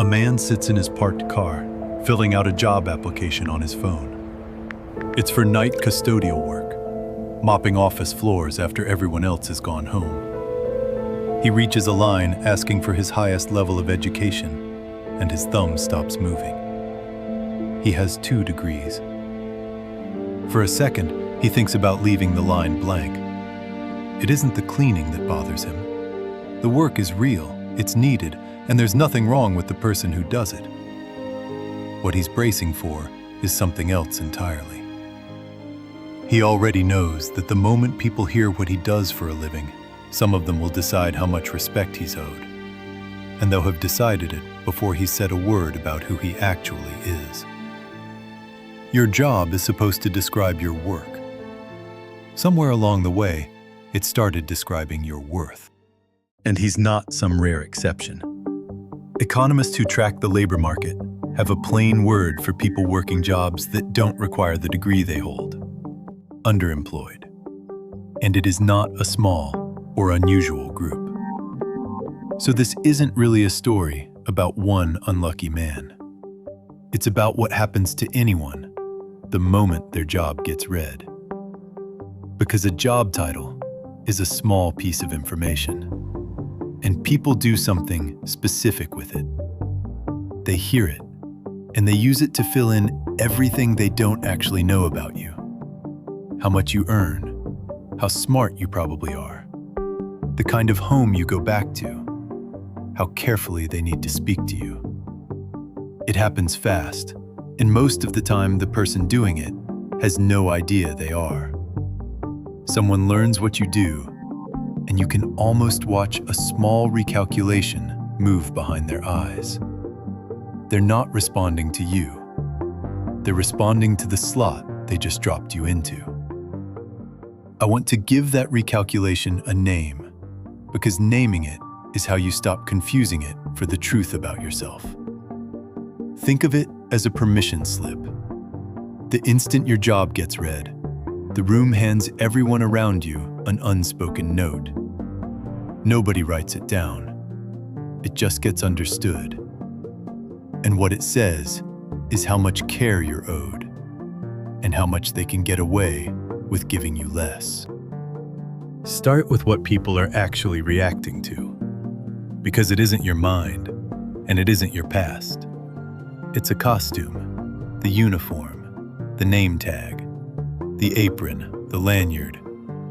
A man sits in his parked car, filling out a job application on his phone. It's for night custodial work, mopping office floors after everyone else has gone home. He reaches a line asking for his highest level of education, and his thumb stops moving. He has 2 degrees. For a second, he thinks about leaving the line blank. It isn't the cleaning that bothers him. The work is real, it's needed, and there's nothing wrong with the person who does it. What he's bracing for is something else entirely. He already knows that the moment people hear what he does for a living, some of them will decide how much respect he's owed. And they'll have decided it before he said a word about who he actually is. Your job is supposed to describe your work. Somewhere along the way, it started describing your worth. And he's not some rare exception. Economists who track the labor market have a plain word for people working jobs that don't require the degree they hold: underemployed. And it is not a small or unusual group. So this isn't really a story about one unlucky man. It's about what happens to anyone the moment their job gets read. Because a job title is a small piece of information, and people do something specific with it. They hear it, and they use it to fill in everything they don't actually know about you. How much you earn, how smart you probably are, the kind of home you go back to, how carefully they need to speak to you. It happens fast, and most of the time the person doing it has no idea they are. Someone learns what you do, and you can almost watch a small recalculation move behind their eyes. They're not responding to you. They're responding to the slot they just dropped you into. I want to give that recalculation a name, because naming it is how you stop confusing it for the truth about yourself. Think of it as a permission slip. The instant your job gets read, the room hands everyone around you an unspoken note. Nobody writes it down. It just gets understood. And what it says is how much care you're owed, and how much they can get away with giving you less. Start with what people are actually reacting to, because it isn't your mind, and it isn't your past. It's a costume, the uniform, the name tag, the apron, the lanyard,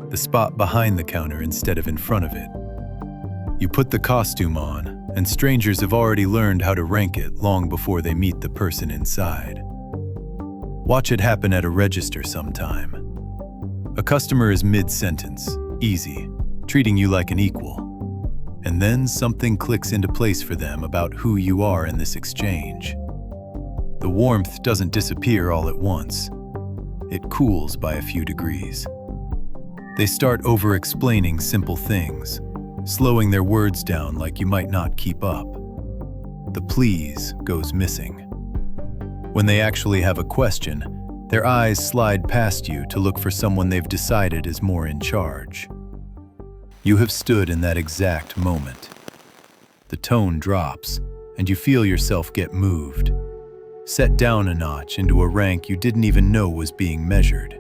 the spot behind the counter instead of in front of it. You put the costume on, and strangers have already learned how to rank it long before they meet the person inside. Watch it happen at a register sometime. A customer is mid-sentence, easy, treating you like an equal. And then something clicks into place for them about who you are in this exchange. The warmth doesn't disappear all at once. It cools by a few degrees. They start over-explaining simple things, slowing their words down like you might not keep up. The please goes missing. When they actually have a question, their eyes slide past you to look for someone they've decided is more in charge. You have stood in that exact moment. The tone drops, and you feel yourself get moved, set down a notch into a rank you didn't even know was being measured.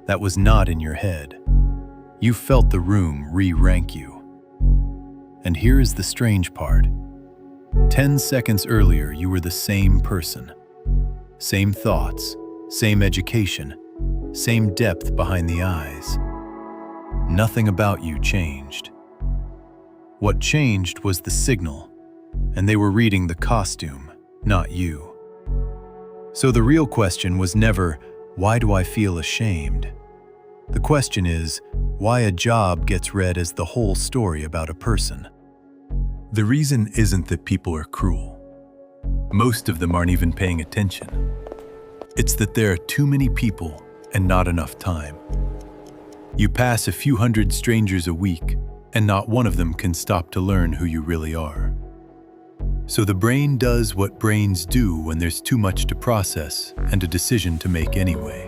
That was not in your head. You felt the room re-rank you. And here is the strange part. 10 seconds earlier, you were the same person. Same thoughts, same education, same depth behind the eyes. Nothing about you changed. What changed was the signal, and they were reading the costume, not you. So the real question was never, why do I feel ashamed? The question is, why a job gets read as the whole story about a person. The reason isn't that people are cruel. Most of them aren't even paying attention. It's that there are too many people and not enough time. You pass a few hundred strangers a week, and not one of them can stop to learn who you really are. So the brain does what brains do when there's too much to process and a decision to make anyway.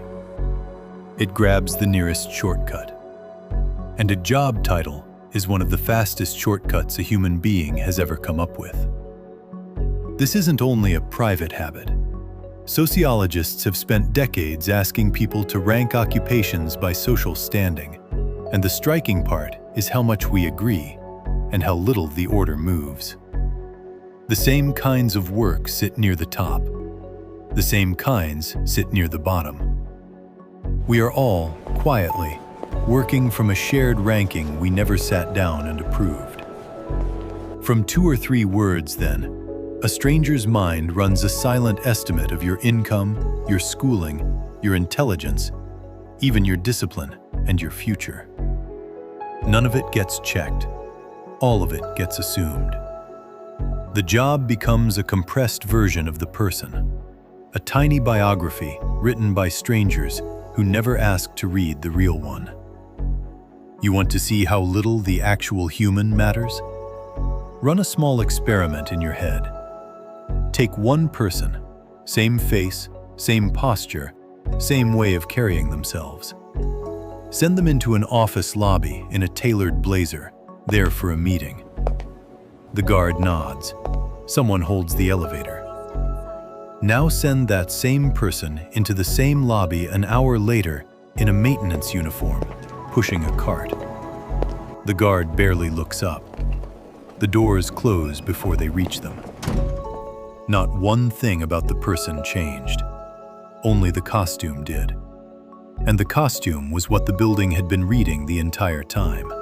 It grabs the nearest shortcut. And a job title is one of the fastest shortcuts a human being has ever come up with. This isn't only a private habit. Sociologists have spent decades asking people to rank occupations by social standing, and the striking part is how much we agree and how little the order moves. The same kinds of work sit near the top. The same kinds sit near the bottom. We are all, quietly, working from a shared ranking we never sat down and approved. From 2 or 3 words, then, a stranger's mind runs a silent estimate of your income, your schooling, your intelligence, even your discipline and your future. None of it gets checked. All of it gets assumed. The job becomes a compressed version of the person, a tiny biography written by strangers who never asked to read the real one. You want to see how little the actual human matters? Run a small experiment in your head. Take one person, same face, same posture, same way of carrying themselves. Send them into an office lobby in a tailored blazer, there for a meeting. The guard nods. Someone holds the elevator. Now send that same person into the same lobby an hour later in a maintenance uniform, pushing a cart. The guard barely looks up. The doors close before they reach them. Not one thing about the person changed. Only the costume did. And the costume was what the building had been reading the entire time.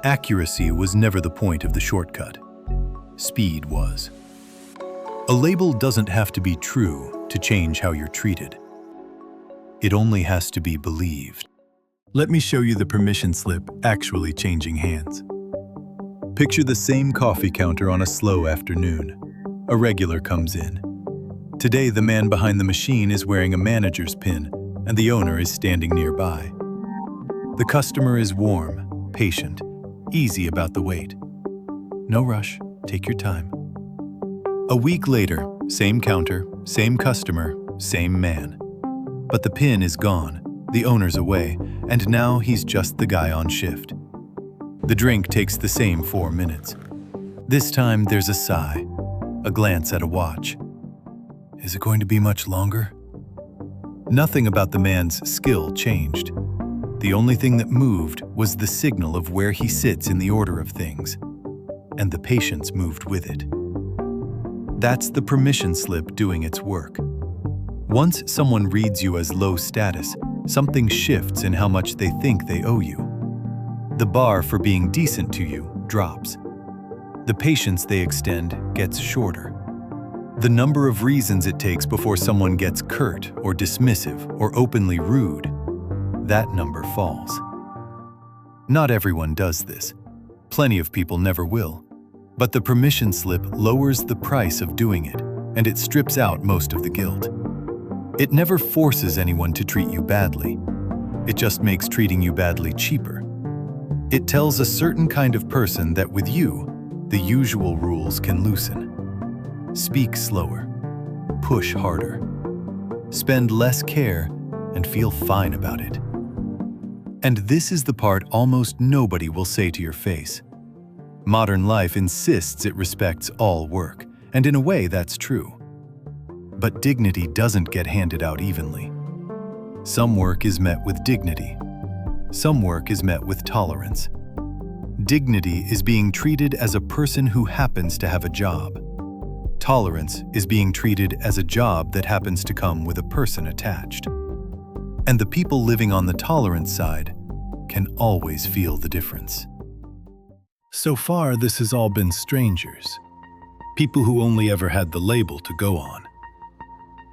Accuracy was never the point of the shortcut. Speed was. A label doesn't have to be true to change how you're treated. It only has to be believed. Let me show you the permission slip actually changing hands. Picture the same coffee counter on a slow afternoon. A regular comes in. Today, the man behind the machine is wearing a manager's pin, and the owner is standing nearby. The customer is warm, patient, easy about the wait. No rush, take your time. A week later, same counter, same customer, same man. But the pin is gone, the owner's away, and now he's just the guy on shift. The drink takes the same 4 minutes. This time there's a sigh, a glance at a watch. Is it going to be much longer? Nothing about the man's skill changed. The only thing that moved was the signal of where he sits in the order of things, and the patience moved with it. That's the permission slip doing its work. Once someone reads you as low status, something shifts in how much they think they owe you. The bar for being decent to you drops. The patience they extend gets shorter. The number of reasons it takes before someone gets curt or dismissive or openly rude, that number falls. Not everyone does this. Plenty of people never will. But the permission slip lowers the price of doing it, and it strips out most of the guilt. It never forces anyone to treat you badly. It just makes treating you badly cheaper. It tells a certain kind of person that with you, the usual rules can loosen. Speak slower. Push harder. Spend less care and feel fine about it. And this is the part almost nobody will say to your face. Modern life insists it respects all work, and in a way that's true. But dignity doesn't get handed out evenly. Some work is met with dignity. Some work is met with tolerance. Dignity is being treated as a person who happens to have a job. Tolerance is being treated as a job that happens to come with a person attached. And the people living on the tolerance side can always feel the difference. So far, this has all been strangers. People who only ever had the label to go on.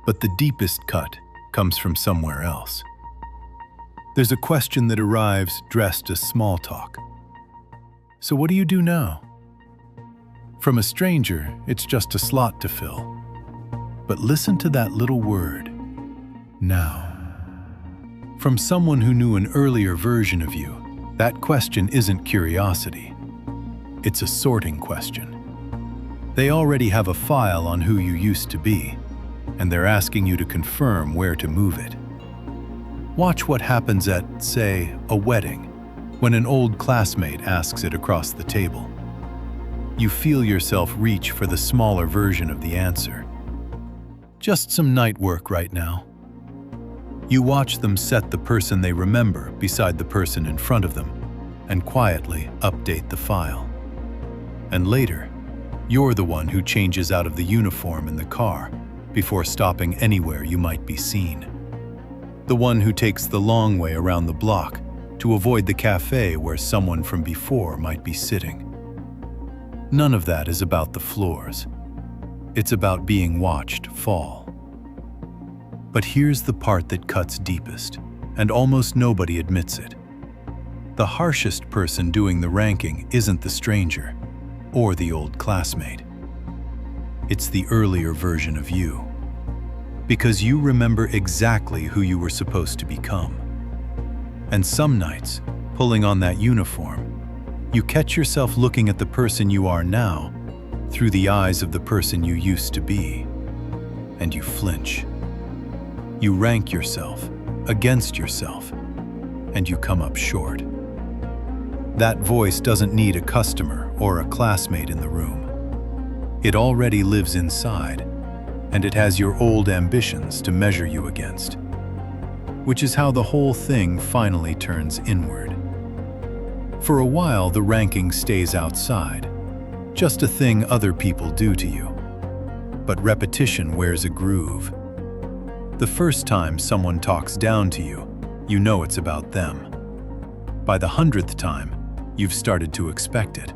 But the deepest cut comes from somewhere else. There's a question that arrives dressed as small talk. So what do you do now? From a stranger, it's just a slot to fill. But listen to that little word, now. From someone who knew an earlier version of you, that question isn't curiosity. It's a sorting question. They already have a file on who you used to be, and they're asking you to confirm where to move it. Watch what happens at, say, a wedding, when an old classmate asks it across the table. You feel yourself reach for the smaller version of the answer. Just some night work right now. You watch them set the person they remember beside the person in front of them and quietly update the file. And later, you're the one who changes out of the uniform in the car before stopping anywhere you might be seen. The one who takes the long way around the block to avoid the cafe where someone from before might be sitting. None of that is about the floors. It's about being watched fall. But here's the part that cuts deepest, and almost nobody admits it. The harshest person doing the ranking isn't the stranger or the old classmate. It's the earlier version of you. Because you remember exactly who you were supposed to become. And some nights, pulling on that uniform, you catch yourself looking at the person you are now through the eyes of the person you used to be. And you flinch. You rank yourself against yourself, and you come up short. That voice doesn't need a customer or a classmate in the room. It already lives inside, and it has your old ambitions to measure you against, which is how the whole thing finally turns inward. For a while, the ranking stays outside, just a thing other people do to you. But repetition wears a groove. The first time someone talks down to you, you know it's about them. By the 100th time, you've started to expect it,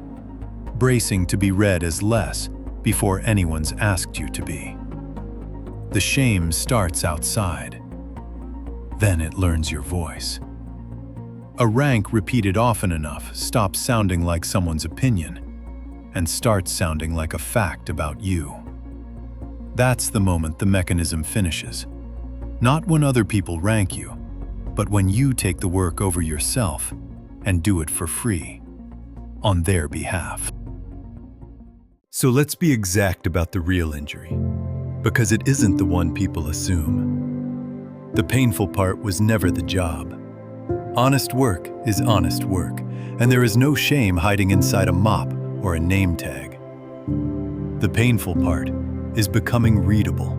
bracing to be read as less before anyone's asked you to be. The shame starts outside. Then it learns your voice. A rank repeated often enough stops sounding like someone's opinion and starts sounding like a fact about you. That's the moment the mechanism finishes. Not when other people rank you, but when you take the work over yourself and do it for free, on their behalf. So let's be exact about the real injury, because it isn't the one people assume. The painful part was never the job. Honest work is honest work, and there is no shame hiding inside a mop or a name tag. The painful part is becoming readable,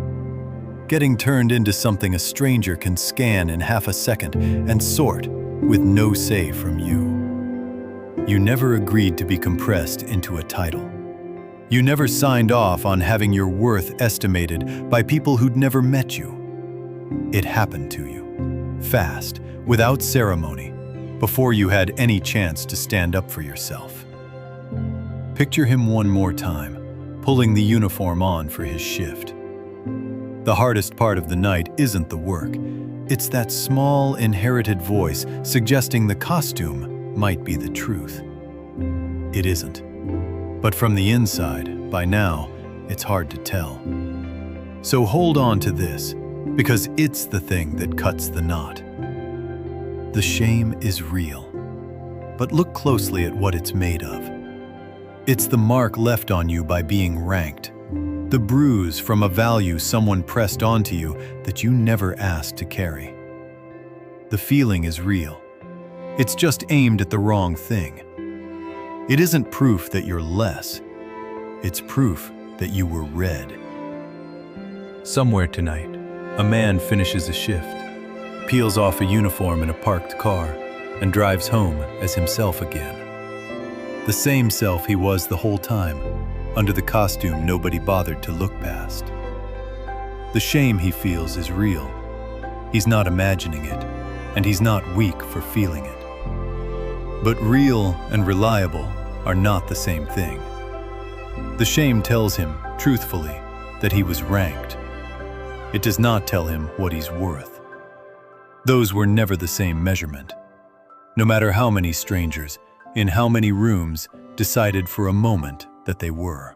getting turned into something a stranger can scan in half a second and sort with no say from you. You never agreed to be compressed into a title. You never signed off on having your worth estimated by people who'd never met you. It happened to you, fast, without ceremony, before you had any chance to stand up for yourself. Picture him one more time, pulling the uniform on for his shift. The hardest part of the night isn't the work. It's that small, inherited voice suggesting the costume might be the truth. It isn't. But from the inside, by now, it's hard to tell. So hold on to this, because it's the thing that cuts the knot. The shame is real, but look closely at what it's made of. It's the mark left on you by being ranked, the bruise from a value someone pressed onto you that you never asked to carry. The feeling is real. It's just aimed at the wrong thing. It isn't proof that you're less. It's proof that you were read. Somewhere tonight, a man finishes a shift, peels off a uniform in a parked car, and drives home as himself again. The same self he was the whole time, under the costume nobody bothered to look past. The shame he feels is real. He's not imagining it, and he's not weak for feeling it. But real and reliable are not the same thing. The shame tells him, truthfully, that he was ranked. It does not tell him what he's worth. Those were never the same measurement. No matter how many strangers, in how many rooms, decided for a moment that they were.